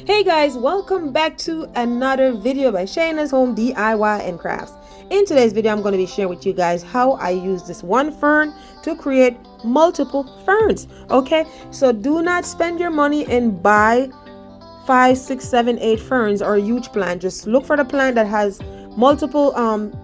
Hey guys, welcome back to another video by Shayna's Home DIY and Crafts. In today's video, I'm going to be sharing with you guys how I use this one fern to create multiple ferns. Okay, so do not spend your money and buy 5, 6, 7, 8 ferns or a huge plant. Just look for the plant that has multiple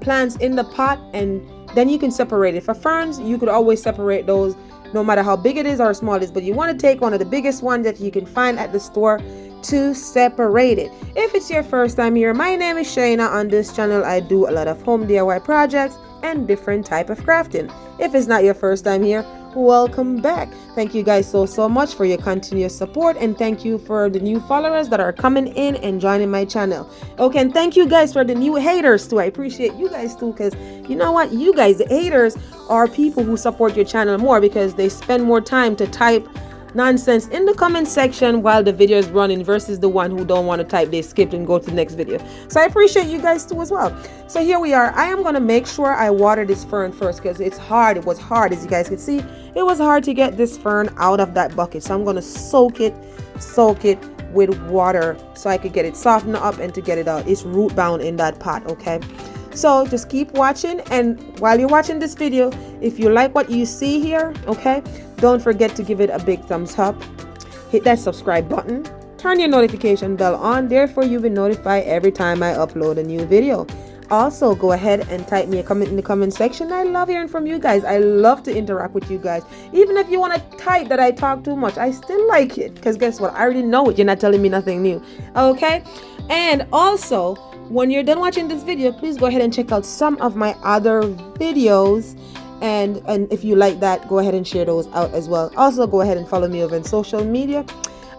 plants in the pot, and then you can separate it. For ferns, you could always separate those no matter how big it is or small it is, but you want to take one of the biggest ones that you can find at the store to separate it. If it's your first time here, my name is Shayna. On this channel I do a lot of home DIY projects and different type of crafting. If it's not your first time here, welcome back. Thank you guys so much for your continuous support, and thank you for the new followers that are coming in and joining my channel. Okay, and thank you guys for the new haters too. I appreciate you guys too, because you know what, you guys, the haters, are people who support your channel more because they spend more time to type nonsense in the comment section while the video is running versus the one who don't want to type, they skip and go to the next video. So I appreciate you guys too as well. So here we are. I am going to make sure I water this fern first because it's hard. It was hard, as you guys can see. It was hard to get this fern out of that bucket. So I'm going to soak it with water so I could get it softened up and to get it out. It's root bound in that pot. Okay, so just keep watching, and while you're watching this video, if you like what you see here, okay, don't forget to give it a big thumbs up, hit that subscribe button, turn your notification bell on, therefore you'll be notified every time I upload a new video. Also, go ahead and type me a comment in the comment section. I love hearing from you guys. I love to interact with you guys. Even if you want to type that I talk too much, I still like it, because guess what, I already know it. You're not telling me nothing new. Okay, and also, when you're done watching this video, please go ahead and check out some of my other videos, and if you like that, go ahead and share those out as well. Also, go ahead and follow me over in social media,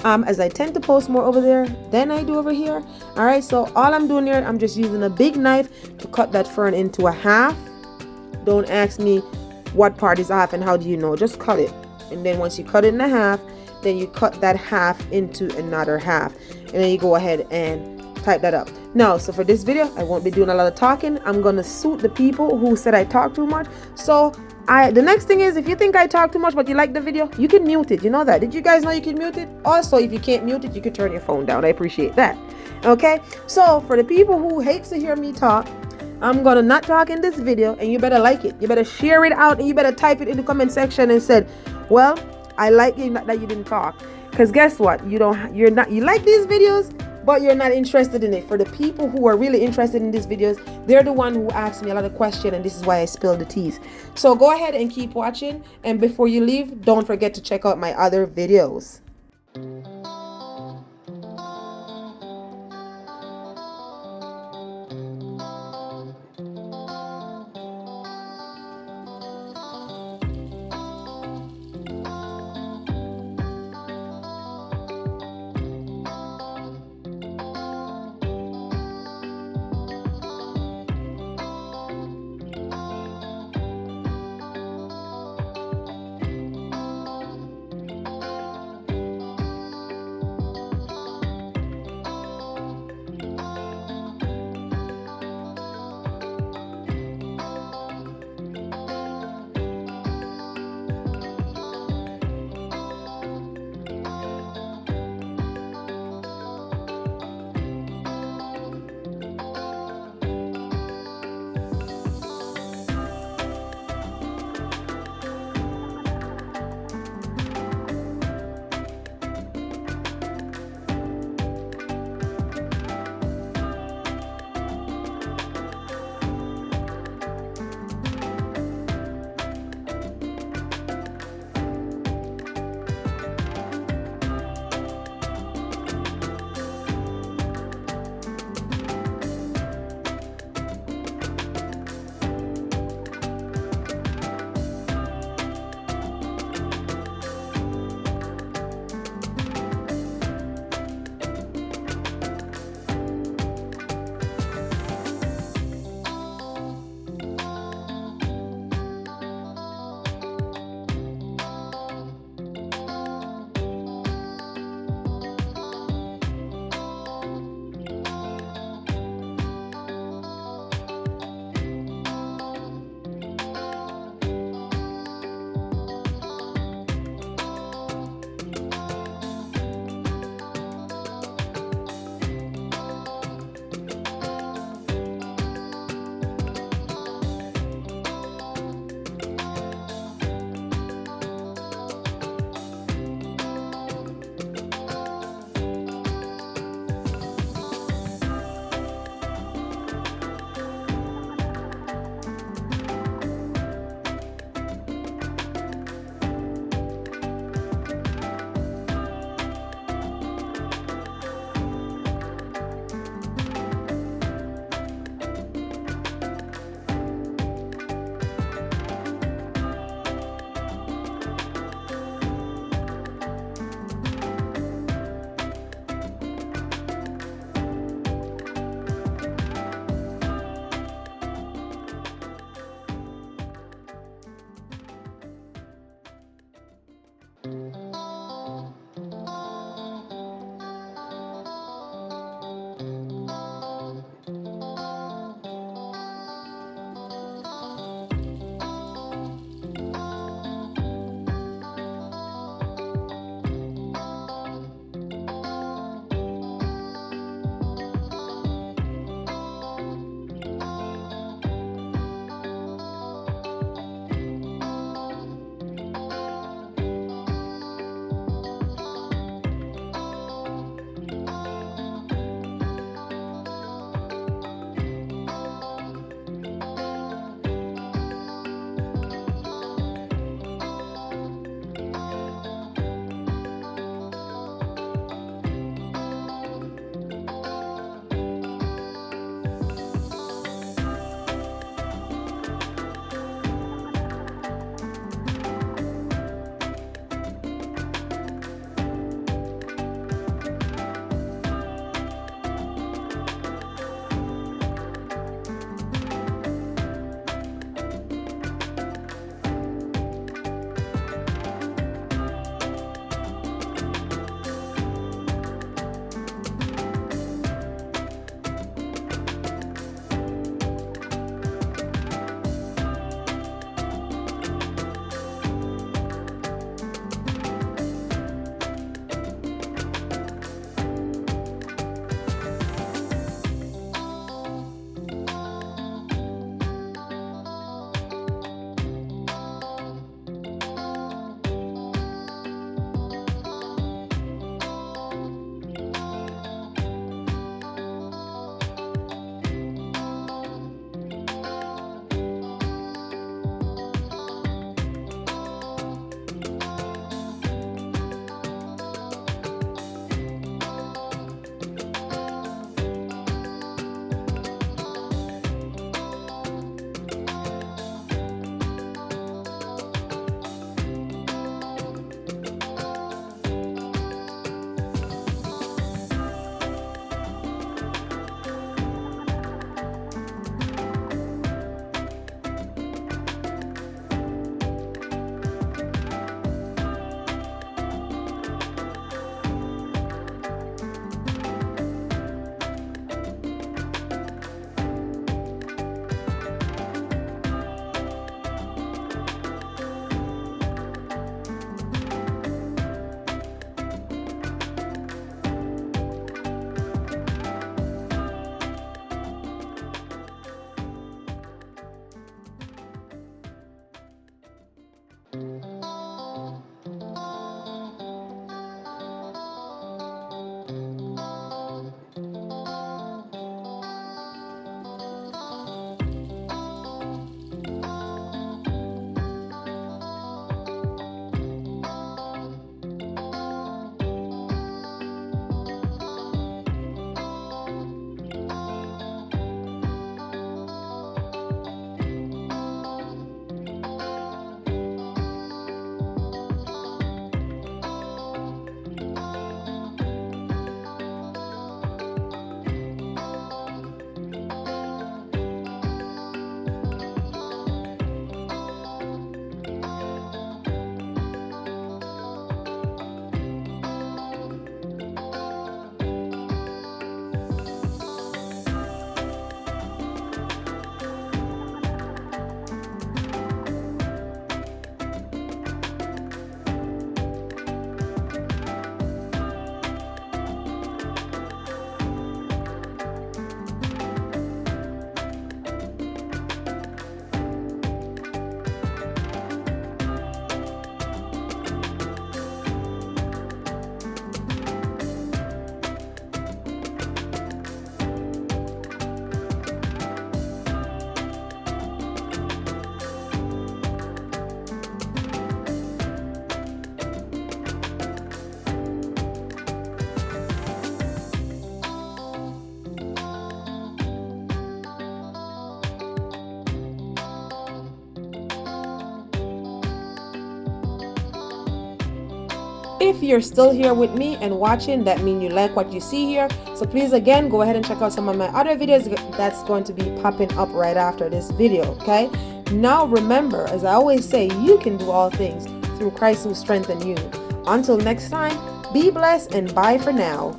as I tend to post more over there than I do over here. All right, so all I'm doing here, I'm just using a big knife to cut that fern into a half. Don't ask me what part is half and how do you know, just cut it. And then once you cut it in a half, then you cut that half into another half, and then you go ahead and type that up. Now, so for this video, I won't be doing a lot of talking. I'm gonna suit the people who said I talk too much. So the next thing is, if you think I talk too much but you like the video, you can mute it. You know that? Did you guys know you can mute it? Also, if you can't mute it, you can turn your phone down. I appreciate that. Okay, so for the people who hates to hear me talk, I'm gonna not talk in this video, and you better like it. You better share it out, and you better type it in the comment section and said, well, I like it that you didn't talk. Because guess what, you like these videos, but you're not interested in it. For the people who are really interested in these videos, they're the one who asked me a lot of questions, and this is why I spilled the teas. So go ahead and keep watching, and before you leave, don't forget to check out my other videos. If you're still here with me and watching, that means you like what you see here. So please again, go ahead and check out some of my other videos that's going to be popping up right after this video, okay? Now remember, as I always say, you can do all things through Christ who strengthens you. Until next time, be blessed and bye for now.